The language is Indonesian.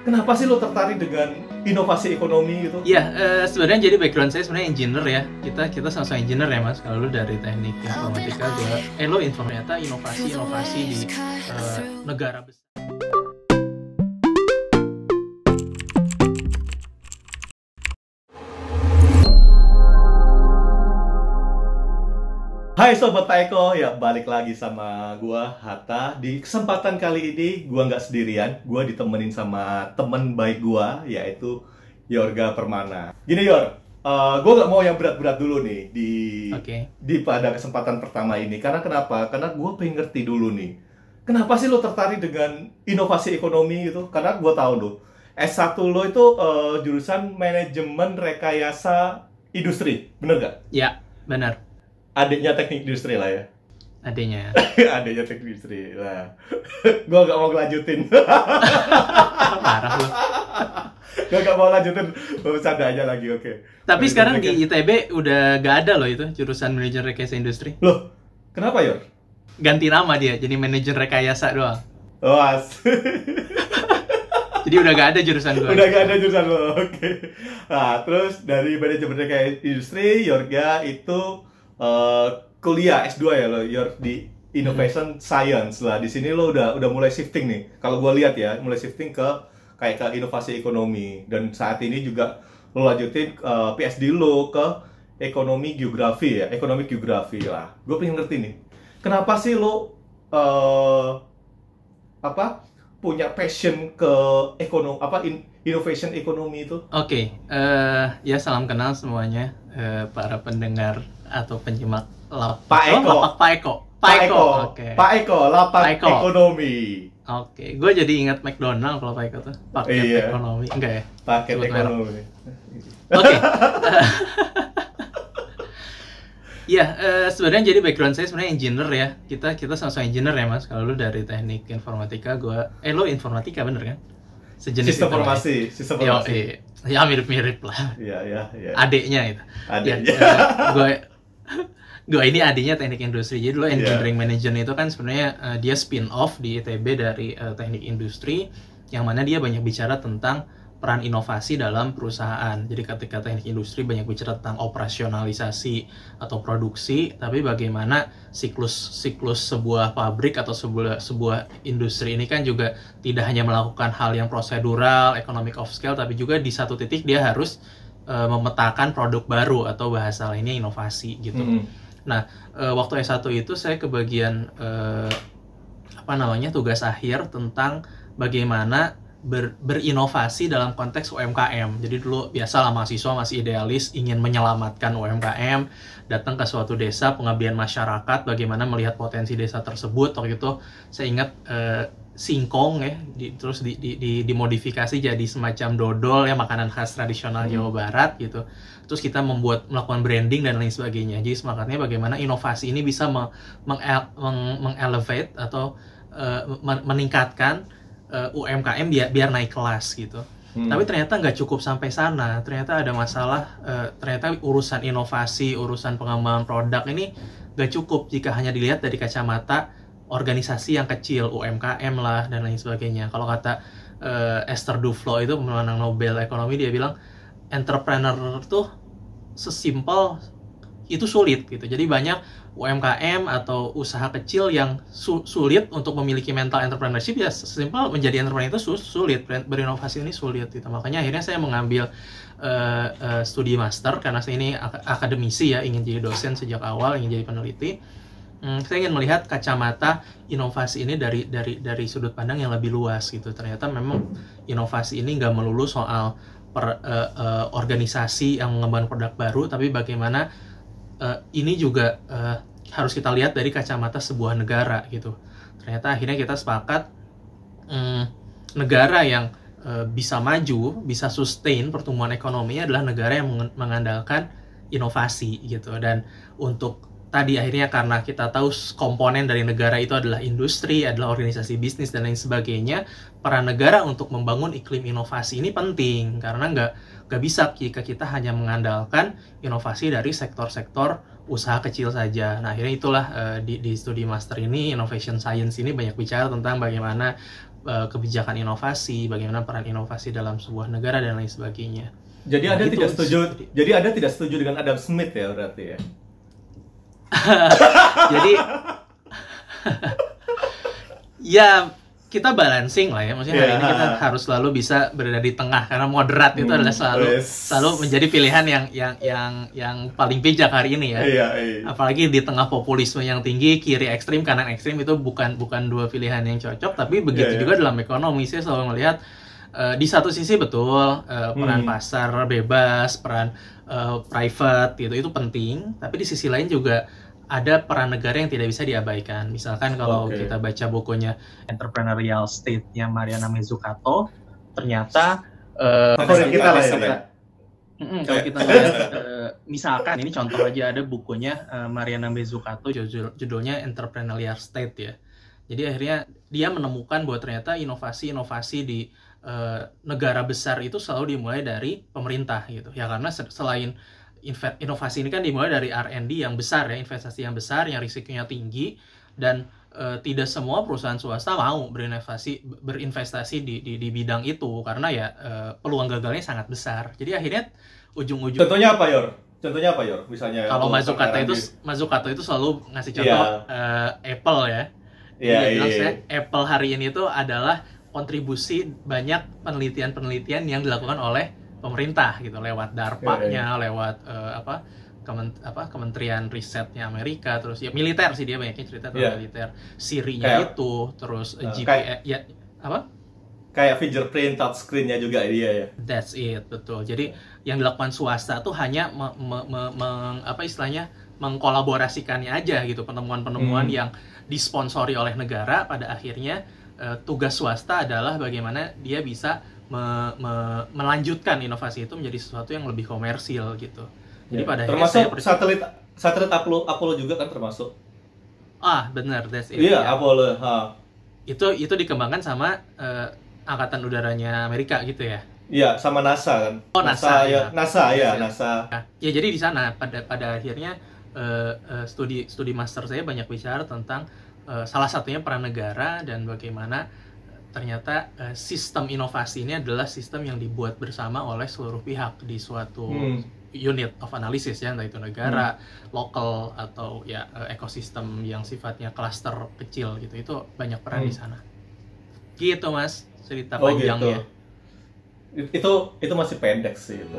Kenapa sih lo tertarik dengan inovasi ekonomi gitu? Iya, sebenarnya jadi background saya sebenarnya engineer ya. Kita sama-sama engineer ya Mas. Kalau lu dari teknik informatika, lo ternyata inovasi di negara besar. Hai Sobat Pak Eko, ya balik lagi sama gua Hatta. Di kesempatan kali ini gua nggak sendirian, gua ditemenin sama temen baik gua, yaitu Yorga Permana. Gini Yor, gua nggak mau yang berat-berat dulu nih di pada kesempatan pertama ini. Karena kenapa? Karena gua pengen ngerti dulu nih. Kenapa sih lo tertarik dengan inovasi ekonomi gitu? Karena gua tahu lo, S1 lo itu jurusan manajemen rekayasa industri, bener nggak? Ya, benar. Adiknya teknik industri lah ya. Adiknya. Adiknya teknik industri lah. Gua gak mau ngelanjutin. Parah lu. Gua gak mau lanjutin. Bercanda aja lagi, oke. Tapi sekarang di ITB udah gak ada loh itu jurusan manajer rekayasa industri. Loh, kenapa Yor? Ganti nama dia, jadi manajer rekayasa doang. Was. Jadi udah gak ada jurusan gua. Udah gak ada jurusan lo, oke. Nah, terus dari manajemen rekayasa industri, Yorga itu kuliah S2 ya lo, di Innovation Science lah. Di sini lo udah mulai shifting nih. Kalau gua lihat ya, mulai shifting ke inovasi ekonomi, dan saat ini juga lo lanjutin PhD lo ke ekonomi geografi ya, ekonomi geografi lah. Gue pengen ngerti nih, kenapa sih lo punya passion ke innovation ekonomi itu? Oke, ya salam kenal semuanya, para pendengar atau penyimak Pak Eko. Oke. Pak Eko, lapak ekonomi. Oke, gue jadi ingat McDonald kalau Pak Eko tuh, paket ekonomi, enggak ya? Paket ekonomi. Oke. Iya, sebenarnya jadi background saya sebenarnya engineer ya. Kita sama-sama engineer ya Mas. Kalau lu dari teknik informatika, lo informatika bener kan? Sejenis sistem informasi. Ya mirip-mirip lah. Iya. Adiknya itu. Adiknya. Gue ini adiknya teknik industri. Jadi lo engineering management itu kan sebenarnya dia spin off di ITB dari teknik industri, yang mana dia banyak bicara tentang peran inovasi dalam perusahaan. Jadi ketika teknik industri banyak bicara tentang operasionalisasi atau produksi, tapi bagaimana siklus sebuah pabrik atau sebuah industri ini kan juga tidak hanya melakukan hal yang prosedural, economic of scale, tapi juga di satu titik dia harus memetakan produk baru, atau bahasa lainnya inovasi gitu. Nah, waktu S1 itu saya kebagian tugas akhir tentang bagaimana berinovasi dalam konteks UMKM. Jadi dulu biasalah mahasiswa masih idealis, ingin menyelamatkan UMKM, datang ke suatu desa, pengabdian masyarakat, bagaimana melihat potensi desa tersebut. Waktu itu saya ingat singkong ya, terus dimodifikasi jadi semacam dodol ya, makanan khas tradisional Jawa Barat gitu. Terus kita melakukan branding dan lain sebagainya. Jadi semangatnya bagaimana inovasi ini bisa mengelevate atau meningkatkan UMKM biar naik kelas gitu. Tapi ternyata nggak cukup sampai sana. Ternyata ada masalah. Ternyata urusan inovasi, urusan pengembangan produk ini nggak cukup jika hanya dilihat dari kacamata organisasi yang kecil, UMKM lah dan lain sebagainya. Kalau kata Esther Duflo itu pemenang Nobel Ekonomi, dia bilang entrepreneur tuh sesimpel itu sulit gitu. Jadi banyak UMKM atau usaha kecil yang sulit untuk memiliki mental entrepreneurship, ya sesimpel menjadi entrepreneur itu sulit, berinovasi ini sulit gitu. Makanya akhirnya saya mengambil studi master, karena saya ini akademisi ya, ingin jadi dosen sejak awal, ingin jadi peneliti. Saya ingin melihat kacamata inovasi ini dari sudut pandang yang lebih luas gitu. Ternyata memang inovasi ini nggak melulu soal organisasi yang mengembangkan produk baru, tapi bagaimana ini juga harus kita lihat dari kacamata sebuah negara gitu. Ternyata akhirnya kita sepakat negara yang bisa maju, bisa sustain pertumbuhan ekonominya adalah negara yang mengandalkan inovasi gitu. Dan untuk tadi akhirnya karena kita tahu komponen dari negara itu adalah industri, adalah organisasi bisnis dan lain sebagainya, peran negara untuk membangun iklim inovasi ini penting, karena nggak bisa jika kita hanya mengandalkan inovasi dari sektor-sektor usaha kecil saja. Nah akhirnya itulah di studi master ini, Innovation Science ini banyak bicara tentang bagaimana kebijakan inovasi, bagaimana peran inovasi dalam sebuah negara dan lain sebagainya. Jadi Nah, Anda gitu. tidak setuju. Jadi Anda tidak setuju dengan Adam Smith ya berarti ya? Jadi ya kita balancing lah ya, maksudnya hari ini kita harus selalu bisa berada di tengah karena moderat itu adalah selalu menjadi pilihan yang paling bijak hari ini ya. Iya. Apalagi di tengah populisme yang tinggi, kiri ekstrim, kanan ekstrim itu bukan dua pilihan yang cocok, tapi begitu juga dalam ekonomi. Saya selalu melihat di satu sisi betul peran pasar bebas, peran private itu penting, tapi di sisi lain juga ada peran negara yang tidak bisa diabaikan. Misalkan kalau kita baca bukunya Entrepreneurial State-nya Mariana Mazzucato, ternyata favorit kita lah ya. Kalau kita lihat, misalkan ini contoh aja, ada bukunya Mariana Mazzucato, judulnya Entrepreneurial State ya. Jadi akhirnya dia menemukan bahwa ternyata inovasi-inovasi di negara besar itu selalu dimulai dari pemerintah gitu. Ya karena selain inovasi ini kan dimulai dari R&D yang besar ya, investasi yang besar, yang risikonya tinggi, dan tidak semua perusahaan swasta mau berinvestasi di bidang itu karena ya peluang gagalnya sangat besar. Jadi akhirnya ujung-ujung. Contohnya apa Yor? Misalnya kalau Mazzucato itu selalu ngasih contoh Apple ya. Apple hari ini itu adalah kontribusi banyak penelitian-penelitian yang dilakukan oleh pemerintah gitu, lewat DARPA-nya, lewat Kementerian Risetnya Amerika, terus ya militer sih, dia banyaknya cerita tentang militer, Siri-nya itu, terus GPS kayak fingerprint, touchscreen-nya juga dia ya. That's it, betul. Jadi yang dilakukan swasta tuh hanya mengkolaborasikannya aja gitu, penemuan-penemuan yang disponsori oleh negara. Pada akhirnya tugas swasta adalah bagaimana dia bisa melanjutkan inovasi itu menjadi sesuatu yang lebih komersil gitu. Jadi pada termasuk satelit Apollo juga kan termasuk. Benar, that's it. Iya, Apollo. Itu dikembangkan sama angkatan udaranya Amerika gitu ya. Iya, sama NASA kan. NASA. Ya, jadi di sana pada akhirnya studi master saya banyak bicara tentang salah satunya peran negara dan bagaimana ternyata sistem inovasi ini adalah sistem yang dibuat bersama oleh seluruh pihak di suatu unit of analysis ya, entah itu negara, lokal, atau ya ekosistem yang sifatnya klaster kecil gitu. Itu banyak peran di sana. Gitu Mas, cerita panjangnya. Gitu. Itu masih pendek sih itu.